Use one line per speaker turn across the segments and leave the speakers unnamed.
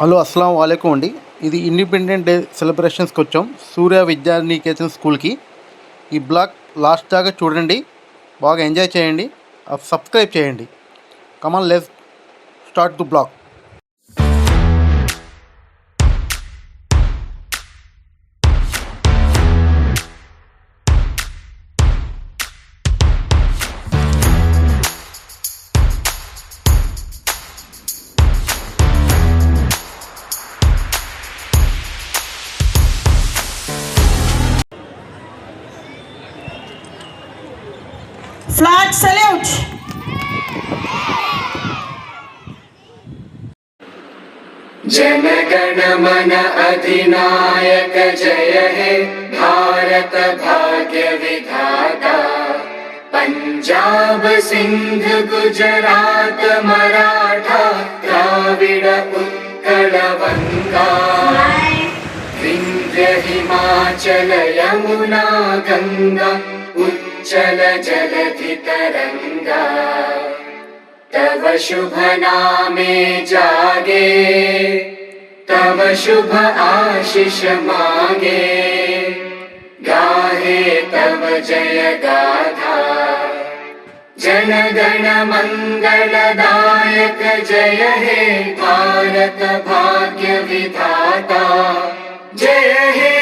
Hello అస్సలం వాలేకుం అండి. ఇది ఇండిపెండెంట్ డే సెలబ్రేషన్స్కి వచ్చాం సూర్య విద్యానికేతన్ స్కూల్కి. ఈ బ్లాగ్ లాస్ట్ దాకా చూడండి, బాగా ఎంజాయ్ చేయండి, సబ్స్క్రైబ్ చేయండి. Come on let's start the blog.
Flag salute.
Jana Gana मन अधिनायक जय हे भारत भाग्य विधाता। पंजाब सिंध गुजरात मराठा द्राविड उत्कल बंगा। विंध्य हिमाचल यमुना गंगा उच्चल जलधि तरंगा। तव शुभ नामे जागे, तव शुभ आशीष मांगे। गाहे तव जय गाथा, जन गण मंगलदायक जय हे भारत भाग्य विधाता। जय हे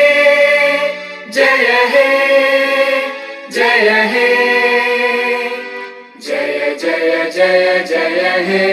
जय हे जय हे जय जय जय जय हे।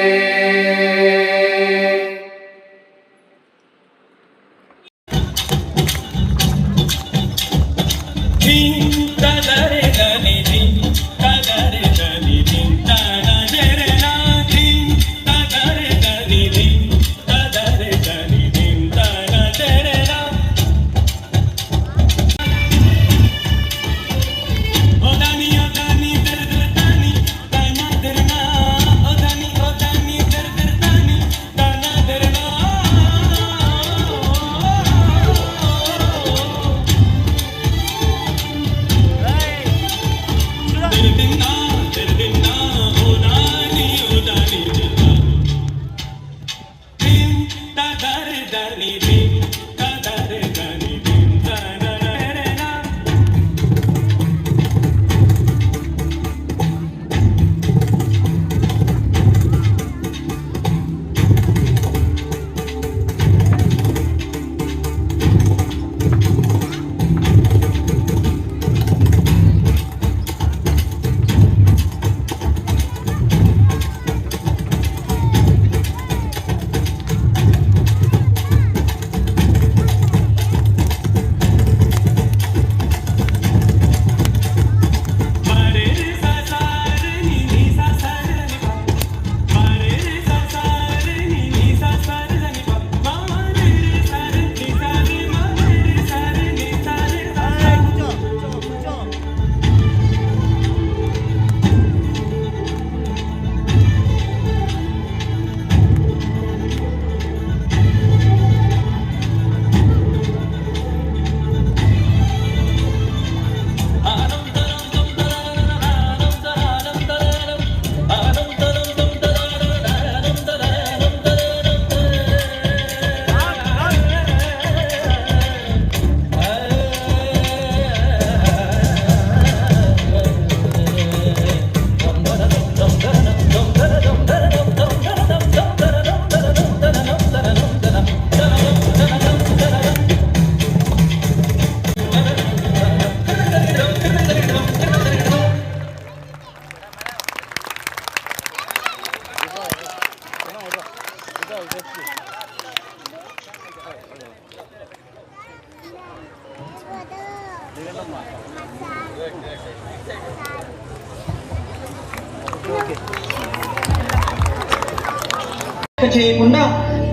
చేయకుండా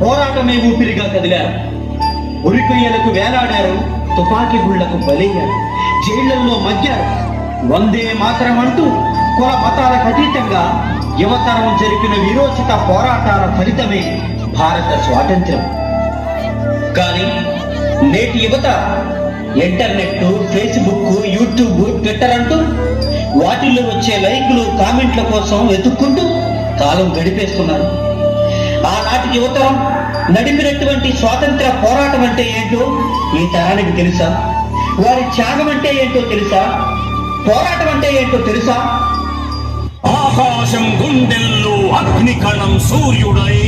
పోరాటమే ఊపిరిగా కదిలారు. ఉరికొయ్యలకు వేలాడారు, తుపాకీ గుళ్లకు బలయ్యారు, జైళ్లలో మగ్గారు. వందే మాతరం అంటూ కుల మతాలకు అతీతంగా యువతరం జరిపిన విరోచిత పోరాటాల ఫలితమే భారత స్వాతంత్ర్యం. కానీ నేటి యువత ఇంటర్నెట్, ఫేస్బుక్, యూట్యూబ్, ట్విట్టర్ అంటూ వాటిల్లో వచ్చే లైక్లు, కామెంట్ల కోసం వెతుక్కుంటూ కాలం గడిపేస్తున్నారు. ఆనాటి యువతరం నడిపినటువంటి స్వాతంత్ర పోరాటం అంటే ఏంటో ఈ తరానికి తెలుసా? వారి త్యాగం అంటే ఏంటో తెలుసా? పోరాటం అంటే ఏంటో తెలుసా?
ఆకాశం గుండెల్లో అగ్నికణం సూర్యుడై,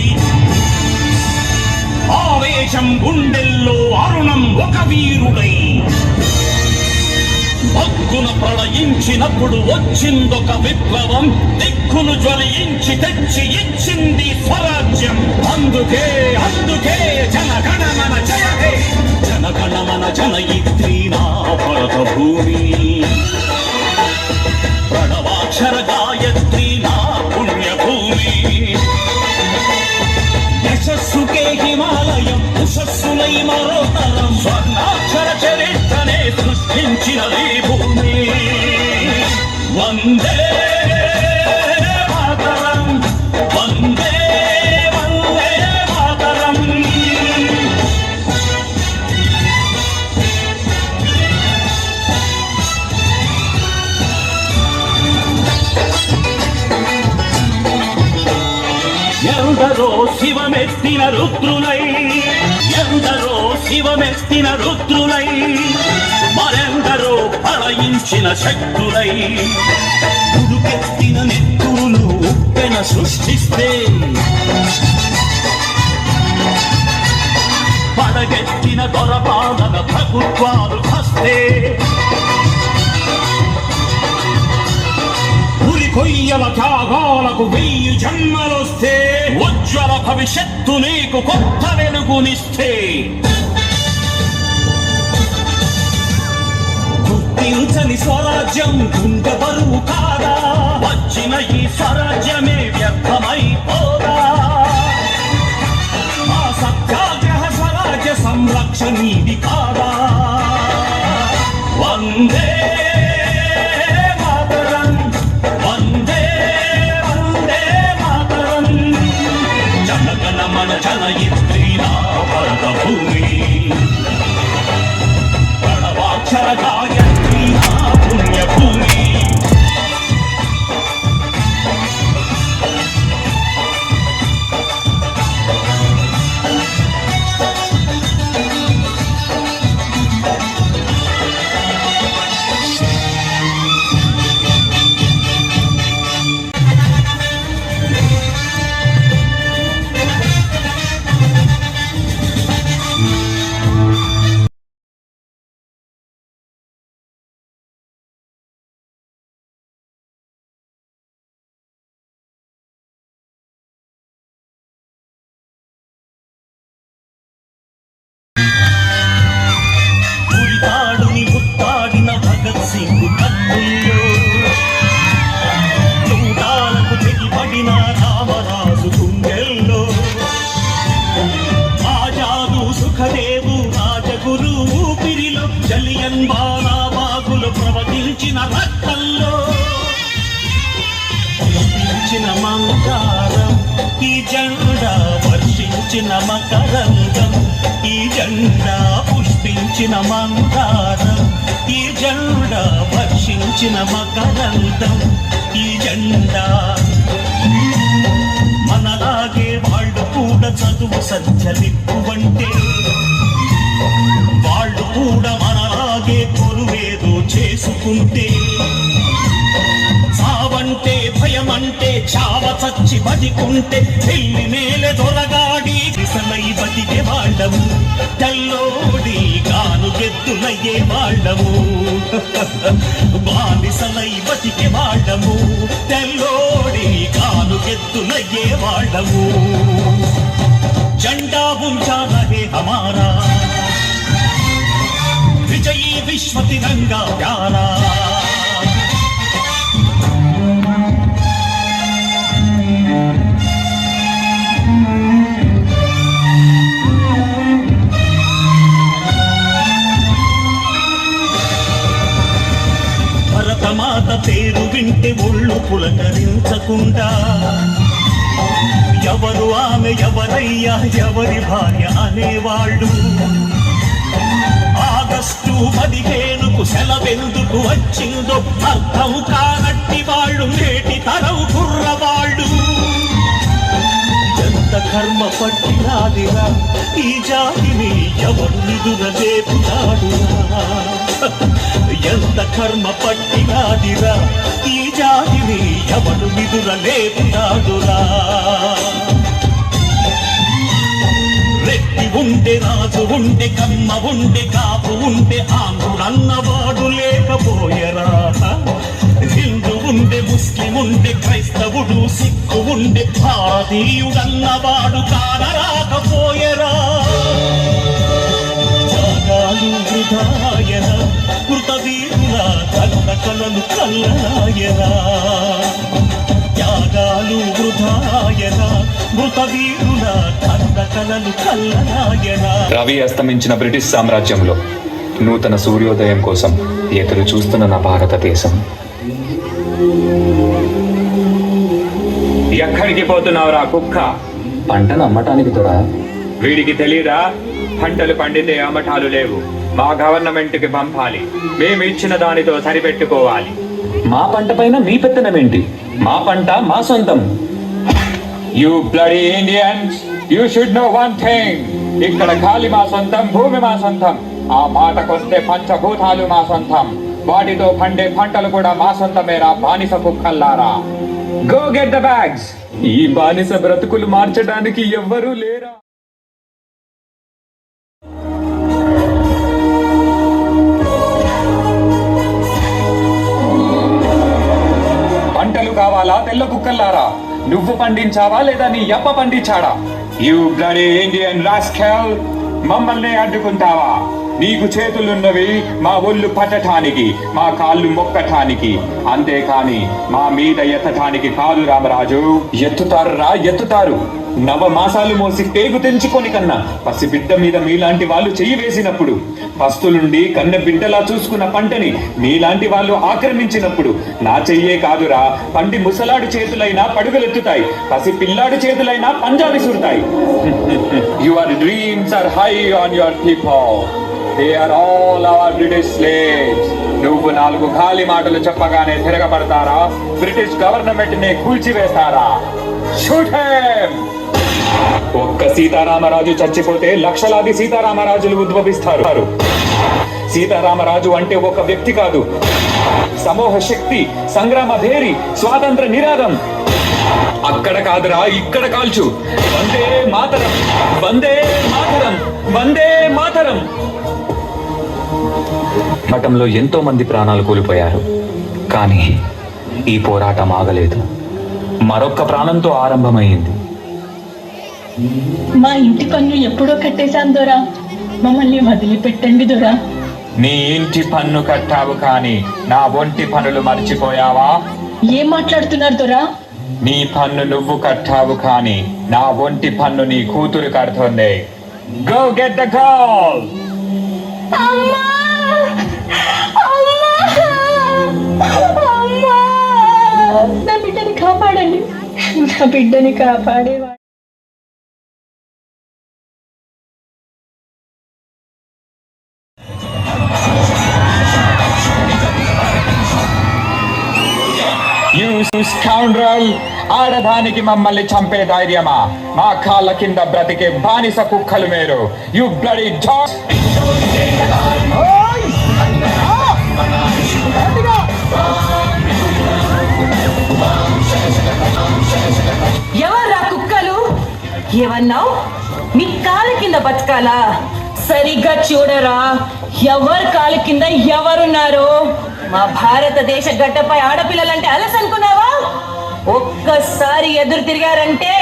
ఆవేశం గుండెల్లో అరుణం ఒక వీరుడై, భక్తున ప్రళయించినప్పుడు వచ్చిందొక విప్లవం, దిక్కును జ్వలించి తెచ్చి ఇచ్చింది స్వరాజ్యం. అందుకే అందుకే జనగణమన జయ హే, జనగణమన జనయిత్రీ నా భరత భూమి, ప్రణవాక్షర గాయత్రీ నా పుణ్యభూమి. యశస్సుకే హిమాలయం ఉషస్సులై మరోతరం, స్వర్ణాక్షర చరిత్రనే సృష్టించినది భూమి. వందే మాతరం, వందే వందే మాతరం. ఎందరో శివమెత్తిన రుద్రులై, ఎందరో శివమెత్తిన రుద్రులై, మరెందరో ప్రళయించిన శక్తులై, ఉడుకెత్తిన నెత్తురులు ఉప్పెన సృష్టిస్తే, పడగెత్తిన దొరపాలన ప్రభుత్వాలు హస్తే, కొయ్యల త్యాగాలకు 1000 జన్మలొస్తే, ఉజ్వల భవిష్యత్తు నీకు కొత్త వెలుగునిస్తే, గుర్తించని స్వరాజ్యం గుండె బరువు కాదా, వచ్చిన ఈ స్వరాజ్యమే వ్యర్థమైపోదా. ఆ సత్యాగ్రహ స్వరాజ్య సంరక్షణీది కాదా. వందే మన జనయిత్రీ నా భరత భూమి, ప్రణవాక్షర గాయత్రీ నా పుణ్యభూమి. చూడాలకు రామరాజు గుండెల్లో, ఆజాదు సుఖదేవు రాజగురు ఊపిరిలో, జలియన్ వాలాబాగులు ప్రవహించిన రక్తంలో, పుష్పించిన మందారం ఈ జెండా వర్షించిన మకరంగం, ఈ జెండా పుష్పించిన మందారం ఈ జెండా వర్షించిన మకరందం, ఈ జెండా. మనలాగే వాళ్ళు కూడా చదువు సంచలిప్పువంటే, వాళ్ళు కూడా మనలాగే కొలువేదో చేసుకుంటే, సావంటే భయమంటే చావ చచ్చి బతికుంటే, పెళ్లి మేలే దొరగాడి దిశలై బతికే వాళ్ళము, తెల్లోడి గాను గెద్దులయ్యే వాళ్ళము, బానిసలై బతికే వాళ్ళము, తెల్లోడి గాను గెద్దులయ్యే వాళ్ళము. జెండా ఉంచా రహే హమారా, విజయీ విశ్వ తిరంగా ప్యారా. భరతమాత పేరు వింటే ఒళ్ళు పులకరించకుండా, ఎవరు ఆమె ఎవరయ్యా ఎవరి భార్య అనేవాళ్ళు, ఆగస్టు 15కు సెలవెందుకు వచ్చిందో అర్థం కానట్టి వాళ్ళు నేటి తరం కుర్రవాళ్ళు. ఎంత కర్మ పట్టినాదిరా ఈ జాతిని ఎవరు నిదురలేపుతాడురా ఎంత కర్మ పట్టినాదిరా ఈ జాతిని ఎవరు నిదురలేపుతాడురా రెడ్డి ఉండే రాజు ఉండే కమ్మ ఉండే కాపు ఉండే ఆంధ్రుడన్నవాడు లేకపోయరా హిందూ ఉండే ముస్లిం ఉండే క్రైస్తవుడు సిక్కు ఉండే భారతీయుడన్నవాడు కానరాకపోయరా త్యాగాలు వృధాయన కృతవీరుల కన్న కలలు కల్లరాయరా త్యాగాలు వృధాయన మృతవీరుల కన్న కలలు కల్లరాయరా.
రవి అస్తమించిన బ్రిటిష్ సామ్రాజ్యంలో నూతన సూర్యోదయం కోసం ఎదురు చూస్తున్న నా భారతదేశం.
ఎక్కడికి పోతున్నావురా కుక్క?
పంటను అమ్మటానికి తోడా.
వీడికి తెలీదా? పంటలు పండితే అమ్మటాలు లేవు, మా గవర్నమెంట్కి పంపాలి, మేము ఇచ్చిన దానితో సరిపెట్టుకోవాలి.
మా పంట పైన మీ పెత్తనమేంటి? మా పంట మా సొంతం.
You bloody Indians, you should know one thing. ఇక్కడ గాలి మా సొంతం, భూమి మా సొంతం, ఆ మాటకొస్తే పంచభూతాలు మా సొంతం, వాటితో పండే పంటలు కూడా మా సొంతమేరా బానిస కుక్కల్లారా. Go get the bags.
ఈ బానిస బ్రతుకులు మార్చడానికి ఎవ్వరూ లేరా?
పంటలు కావాలా తెల్ల కుక్కల్లారా? నువ్వు పండించావా లేదా నీ అప్ప పండించాడా? యు బ్లడీ ఇండియన్ రాస్కెల్, మమ్మల్ని అడ్డుకుంటావా? నీకు చేతులున్నవి మా ఒళ్ళు పట్టటానికి, మా కాళ్ళు మొక్కటానికి, అంతేకాని మా మీద ఎత్తటానికి కాదు రామరాజు.
ఎత్తుతారురా, ఎత్తుతారు. నవమాసాలు మోసి పేగు తెంచుకొని కన్నా పసిబిడ్డ మీద మీలాంటి వాళ్ళు చెయ్యి వేసినప్పుడు, పస్తులుండి కన్న బిడ్డలా చూసుకున్న పంటని మీలాంటి వాళ్ళు ఆక్రమించినప్పుడు నా చెయ్యే కాదురా, పండి ముసలాడు చేతులైనా పడుగులెత్తుతాయి, పసి పిల్లాడు చేతులైనా పంజా విసురుతాయి.
Your dreams are high on your people. They are all our British slaves. నువ్వు 4 గాలి మాటలు చెప్పగానే తిరగబడతారా? బ్రిటిష్ గవర్నమెంట్ ని కూల్చివేస్తారా? Shoot him!
ఒక్క సీతారామరాజు చచ్చిపోతే లక్షలాది సీతారామరాజులు ఉద్భవిస్తారు. సీతారామరాజు అంటే ఒక వ్యక్తి కాదు, సమూహ శక్తి, సంగ్రామ భేరి, స్వాతంత్ర నినాదం. అక్కడ కాదురా, ఇక్కడ కాల్చు. వందే మాతరం, వందే మాతరం, వందే మాతరం. మఠంలో ఎంతో మంది ప్రాణాలు కోల్పోయారు, కానీ ఈ పోరాటం ఆగలేదు. మరొక్క ప్రాణంతో ఆరంభమైంది.
మా ఇంటి పన్ను ఎప్పుడో కట్టేశాం దొరా, మమ్మల్ని వదిలిపెట్టండి దొరా.
నీ ఇంటి పన్ను కట్టావు కానీ నా ఒంటి పనులు మర్చిపోయావా?
ఏం మాట్లాడుతున్నారు దొరా?
నీ పన్ను నువ్వు కట్టావు కానీ నా ఒంటి పన్ను నీ కూతురు కడుతుంది. Go get the girl.
నా బిడ్డని కాపాడండి, నా బిడ్డని కాపాడేవా.
You scoundrel! ఆడదానికి మమ్మల్ని చంపే ధైర్యమా? మా కాళ్ళ కింద బ్రతికే బానిస కుక్కలు మీరు. You bloody dog!
ఎవర్రా కుక్కలు? ఏమన్నావు? మీ కాళ్ళ కింద బతకాలా? సరిగ్గా చూడరా, ఎవరు కాళ్ళ కింద ఎవరున్నారు? మా భారతదేశ గడ్డపై ఆడపిల్లలంటే అలస అనుకున్నావా? ఒక్కసారి ఎదురు తిరిగారంటే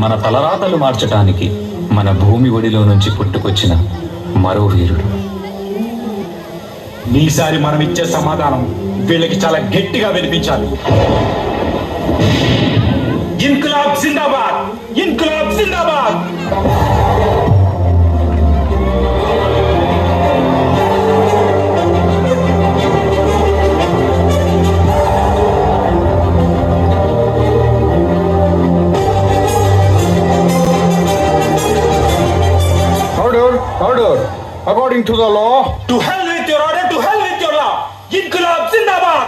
మన తలరాతలు మార్చటానికి మన భూమి ఒడిలో నుంచి పుట్టుకొచ్చిన మరో వీరుడు.
ఈసారి మనం ఇచ్చే సమాధానం వీళ్ళకి చాలా గట్టిగా వినిపించాలి. ఇన్క్లాబ్ జిందాబాద్! ఇన్క్లాబ్ జిందాబాద్!
Order! According to the law.
To hell with your order! To hell with your law! Inkılap Zindabad!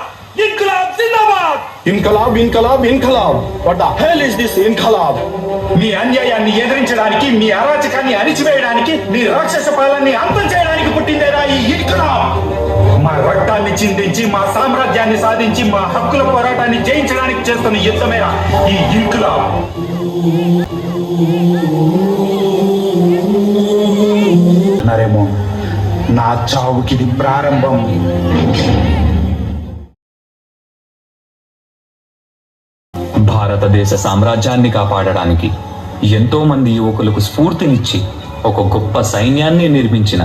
ఇన్కలాబ్ ఇన్కలాబ్ ఇన్కలాబ్ what the hell is this Inquilab?
మీ అన్యాయాన్ని ఎదిరించడానికి, మీ అరాచకాన్ని అణిచివేయడానికి, మీ రాక్షస పాలనని అంతం చేయడానికి పుట్టిందేరా ఈ ఇన్కలాబ్. మా రక్తాన్ని చిందించి, మా సామ్రాజ్యాన్ని సాధించి, మా హక్కుల పోరాటాన్ని జయించడానికి చేస్తున్న యుద్ధమేరా ఈ ఇన్కలాబ్. అన్నారేమో, నా చావుకి ఇది ప్రారంభం.
భారతదేశ సామ్రాజ్యాన్ని కాపాడడానికి ఎంతో మంది యువకులకు స్ఫూర్తినిచ్చి ఒక గొప్ప సైన్యాన్ని నిర్మించిన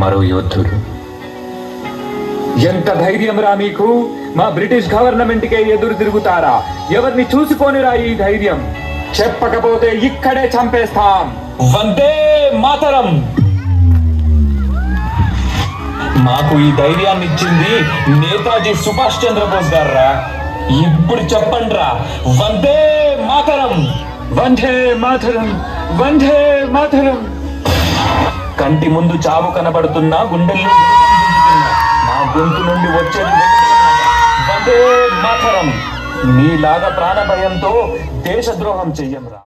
మరో యోధుడు. ఎంత ధైర్యం రా మీకు? మా బ్రిటిష్ గవర్నమెంట్కే ఎదురు తిరుగుతారా? ఎవరిని చూసుకోనిరా ఈ ధైర్యం? చెప్పకపోతే ఇక్కడే చంపేస్తాం. వందే మాతరం. మాకు ఈ ధైర్యాన్ని ఇచ్చింది నేతాజీ సుభాష్ చంద్రబోస్ గారా. ఇప్పుడు చెప్పండి రా, వందే మాతరం, వందే మాతరం, వందే మాతరం. కంటి ముందు చావు కనబడుతున్నా, గుండెల్లో మా గొంతు నుండి వచ్చేది వందే మాతరం. నీలాగా ప్రాణభయంతో దేశద్రోహం చెయ్యంరా.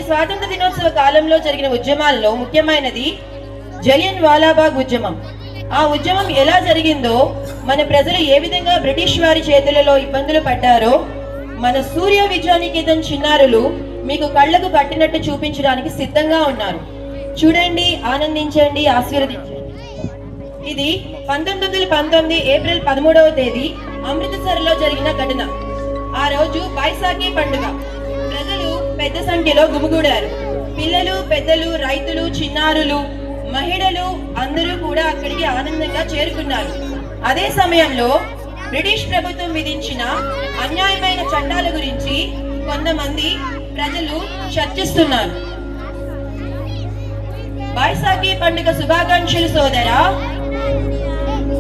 స్వాతంత్ర దినోత్సవ కాలంలో జరిగిన ఉద్యమాల్లో ముఖ్యమైనది జలియన్ వాలాబాగ్ ఉద్యమం. ఆ ఉద్యమం ఎలా జరిగిందో, మన ప్రజలు ఏ విధంగా బ్రిటిష్ వారి చేతులలో ఇబ్బందులు పడ్డారో మన సూర్య విద్యానికేతన్ చిన్నారులు మీకు కళ్ళకు కట్టినట్టు చూపించడానికి సిద్ధంగా ఉన్నారు. చూడండి, ఆనందించండి, ఆశీర్వదించండి. ఇది 1919 ఏప్రిల్ 13వ తేదీ అమృతసర్లో జరిగిన ఘటన. ఆ రోజు బైసాఖీ పండుగ. ప్రజలు పెద్ద సంఖ్యలో గుమిగూడారు. పిల్లలు, పెద్దలు, రైతులు, చిన్నారులు, మహిళలు అందరూ కూడా అక్కడికి ఆనందంగా చేరుకున్నారు. అదే సమయంలో బ్రిటిష్ ప్రభుత్వం విధించిన అన్యాయమైన చట్టాల గురించి కొంతమంది ప్రజలు చర్చిస్తున్నారు. బైసాఖీ పండుగ శుభాకాంక్షలు సోదరా,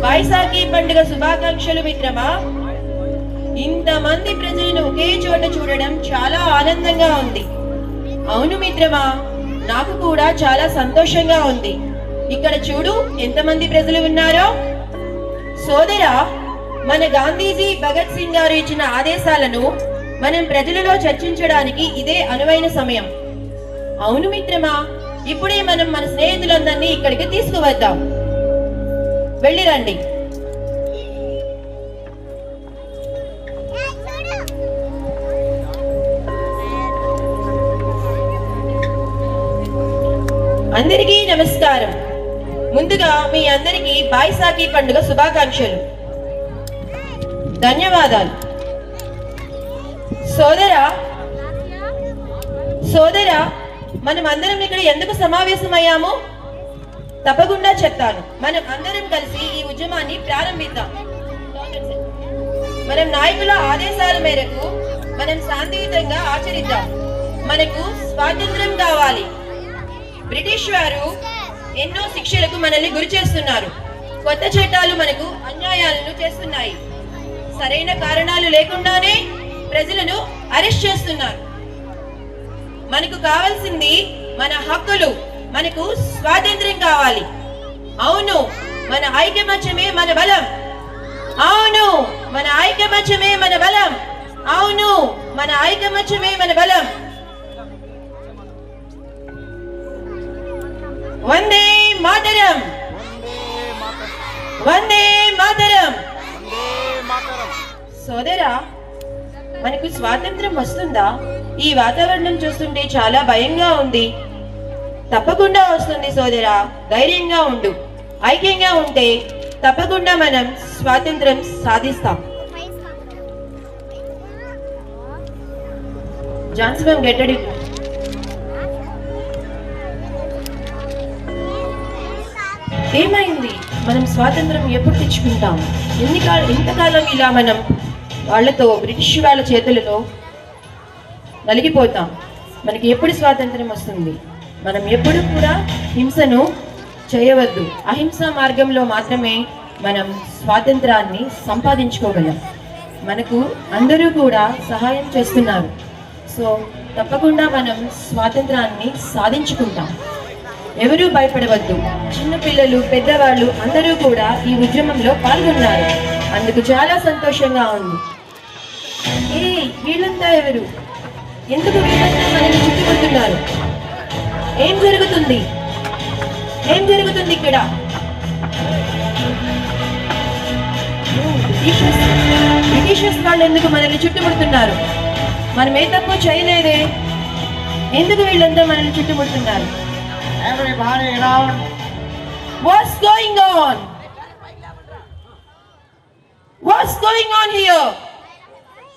బైసాఖీ పండుగ శుభాకాంక్షలు మిత్రమా. ఇంతమంది ప్రజలను ఒకే చోట చూడడం చాలా ఆనందంగా ఉంది. అవును మిత్రమా, నాకు కూడా చాలా సంతోషంగా ఉంది. ఇక్కడ చూడు ఎంతమంది ప్రజలు ఉన్నారో. సోదరా, మన గాంధీజీ, భగత్ సింగ్ గారు ఇచ్చిన ఆదేశాలను మనం ప్రజలలో చర్చించడానికి ఇదే అనువైన సమయం. అవును మిత్రమా, ఇప్పుడే మనం మన స్నేహితులందరినీ ఇక్కడికి తీసుకువద్దాం. వెళ్ళిరండి. అందరికీ నమస్కారం. ముందుగా మీ అందరికీ బైసాఖీ పండుగ శుభాకాంక్షలు. ధన్యవాదాలు. సోదరా, మనం అందరం ఇక్కడ ఎందుకు సమావేశమయ్యాము? తప్పకుండా చెప్తాను. మనం అందరం కలిసి ఈ ఉద్యమాన్ని ప్రారంభిద్దాం. మనం నాయకుల ఆదేశాల మేరకు మనం శాంతియుతంగా ఆచరిద్దాం. మనకు స్వాతంత్రం కావాలి. బ్రిటిష్ వారు ఎన్నో శిక్షలకు మనల్ని గురి చేస్తున్నారు. కొత్త చట్టాలు మనకు అన్యాయాలను చేస్తున్నాయి. సరైన కారణాలు లేకుండానే ప్రజలను అరెస్ట్ చేస్తున్నారు. మనకు కావాల్సింది మన హక్కులు, మనకు స్వాతంత్ర్యం కావాలి. అవును, మన ఐకమత్యమే మన బలం. అవును, మన ఐకమత్యమే మన బలం. అవును, మన ఐకమత్యమే మన బలం. వందే మాతరం, వందే మాతరం. సోదరా, మనకు స్వాతంత్రం వస్తుందా? ఈ వాతావరణం చూస్తుంటే చాలా భయంగా ఉంది. తప్పకుండా వస్తుంది సోదరా, ధైర్యంగా ఉండు. ఐక్యంగా ఉంటే తప్పకుండా మనం స్వాతంత్రం సాధిస్తాం. Jhansi ma'am, get ready. ఏమైంది? మనం స్వాతంత్రం ఎప్పుడు తెచ్చుకుంటాం? ఎంతకాలం ఇలా మనం వాళ్ళతో, బ్రిటిష్ వాళ్ళ చేతులలో నలిగిపోతాం? మనకి ఎప్పుడు స్వాతంత్రం వస్తుంది? మనం ఎప్పుడు కూడా హింసను చేయవద్దు. అహింసా మార్గంలో మాత్రమే మనం స్వాతంత్రాన్ని సంపాదించుకోగలం. మనకు అందరూ కూడా సహాయం చేస్తున్నారు. సో తప్పకుండా మనం స్వాతంత్రాన్ని సాధించుకుంటాం. ఎవరూ భయపడవద్దు. చిన్నపిల్లలు, పెద్దవాళ్ళు అందరూ కూడా ఈ ఉద్యమంలో పాల్గొన్నారు. అందుకు చాలా సంతోషంగా ఉంది. వీళ్ళంతా ఎవరు? ఎందుకు వీళ్ళంతా మనల్ని చుట్టుకుంటున్నారు? ఏం జరుగుతుంది? ఏం జరుగుతుంది ఇక్కడ? బ్రిటిషర్స్ వాళ్ళు ఎందుకు మనల్ని చుట్టుముడుతున్నారు? మనం ఏ తప్పు చేయలేదే, ఎందుకు వీళ్ళంతా మనల్ని చుట్టుముడుతున్నారు? What's going on? What's going on here?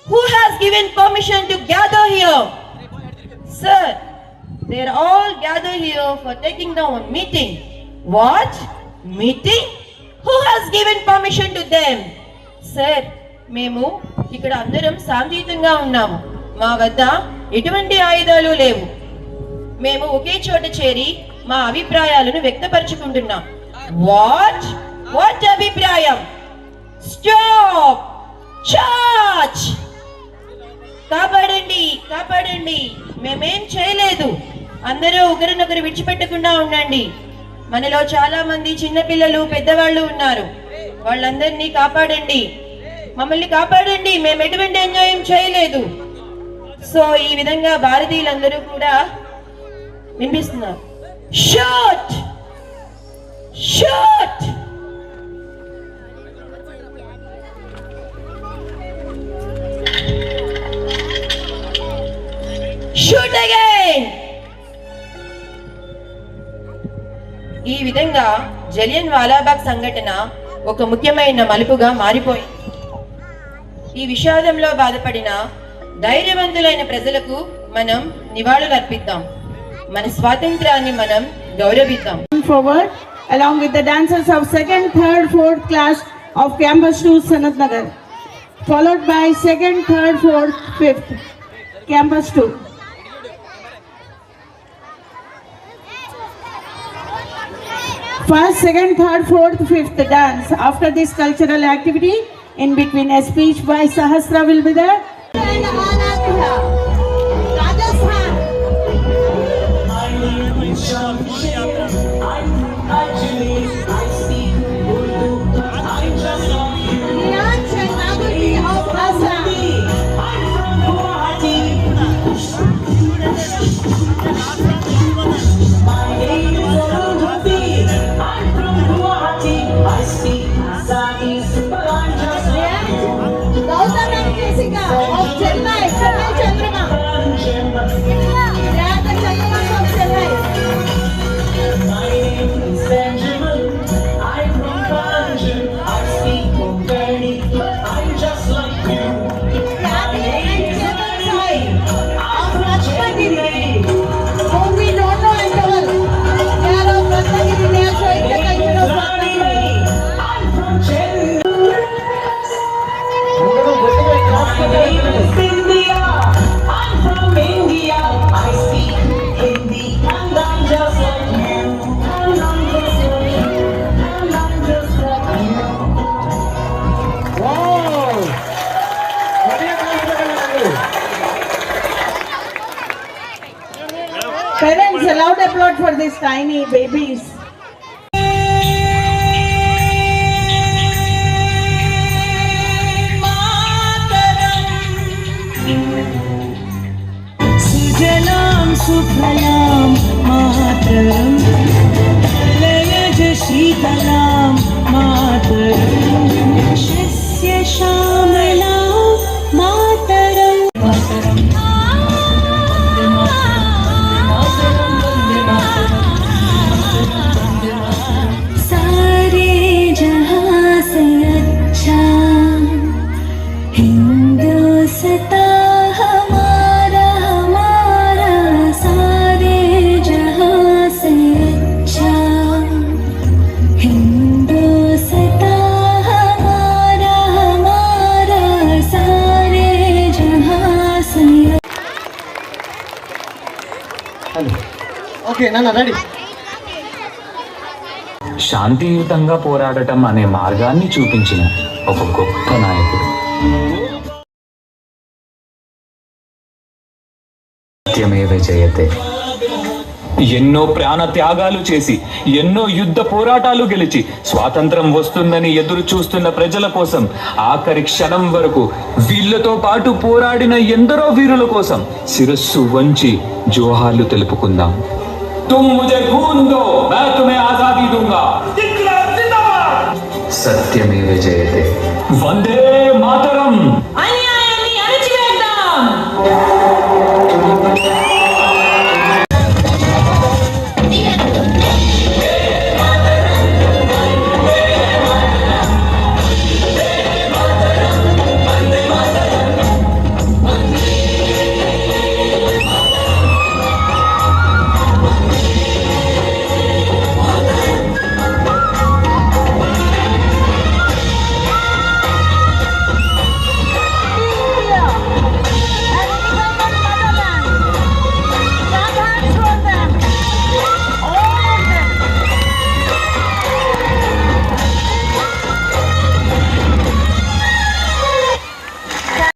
Who has given permission to gather here? Sir, they are all gathered here for taking down a meeting. What? Meeting? Who has given permission to them? Sir, మేము ఇక్కడ అందరం శాంతియుతంగా ఉన్నాము. మా వద్ద ఎటువంటి ఆయుధాలు లేవు. మేము ఒకే చోట చేరి మా అభిప్రాయాలను వ్యక్తపరచుకుంటున్నాం. వాట్ అభిప్రాయం? స్టాప్! చార్జ్! కాపాడండి, కాపాడండి, మేమేం చేయలేదు. అందరూ ఒకరినొకరు విడిచిపెట్టకుండా ఉండండి. మనలో చాలా మంది చిన్నపిల్లలు, పెద్దవాళ్ళు ఉన్నారు. వాళ్ళందరినీ కాపాడండి, మమ్మల్ని కాపాడండి, మేము ఎటువంటి అన్యాయం చేయలేదు. సో ఈ విధంగా భారతీయులందరూ కూడా వినిపిస్తున్నారు. షూట్! షూట్! Shoot again! ఈ విధంగా జలియన్ వాలాబాగ్ సంఘటన ఒక ముఖ్యమైన మలుపుగా మారిపోయింది. ఈ విషాదంలో బాధపడిన ధైర్యవంతులైన ప్రజలకు మనం నివాళులు అర్పిద్దాం. మన స్వాతంత్రాన్ని మనం గౌరవిద్దాం.
Forward along with the dancers of 2nd, 3rd, 4th class of Campus 2 Sanat Nagar, followed by 2nd, 3rd, 4th, 5th Campus 2. First, 2nd, 3rd, 4th, 5th dance. After this cultural activity, in between a speech by Sahasra will be there. Parents, a loud applause for these tiny babies.
सुजलां सुफलां मातरं लयज शीतलां मातरं शस्य श्यामलां मातरं सारे जहां से अच्छा हिंदुस्तान हिंदुस्तान
ఓకే నాన్న రెడీ.
శాంతియుతంగా పోరాడటం అనే మార్గాన్ని చూపించిన ఒక గొప్ప నాయకుడు. సత్యమేవ జయతే. ఎన్నో ప్రాణ త్యాగాలు చేసి ఎన్నో యుద్ధ పోరాటాలు గెలిచి స్వాతంత్రం వస్తుందని ఎదురు చూస్తున్న ప్రజల కోసం ఆఖరి క్షణం వరకు వీళ్ళతో పాటు పోరాడిన ఎందరో వీరుల కోసం శిరస్సు వంచి జోహార్లు తెలుపుకుందాం. తుమ్ ముజే ఖూన్ దో, मैं तुम्हें आजादी दूंगा. సత్యమేవ జయతే. వందే మాతరం.
అన్యాయాన్ని అణచివేద్దాం.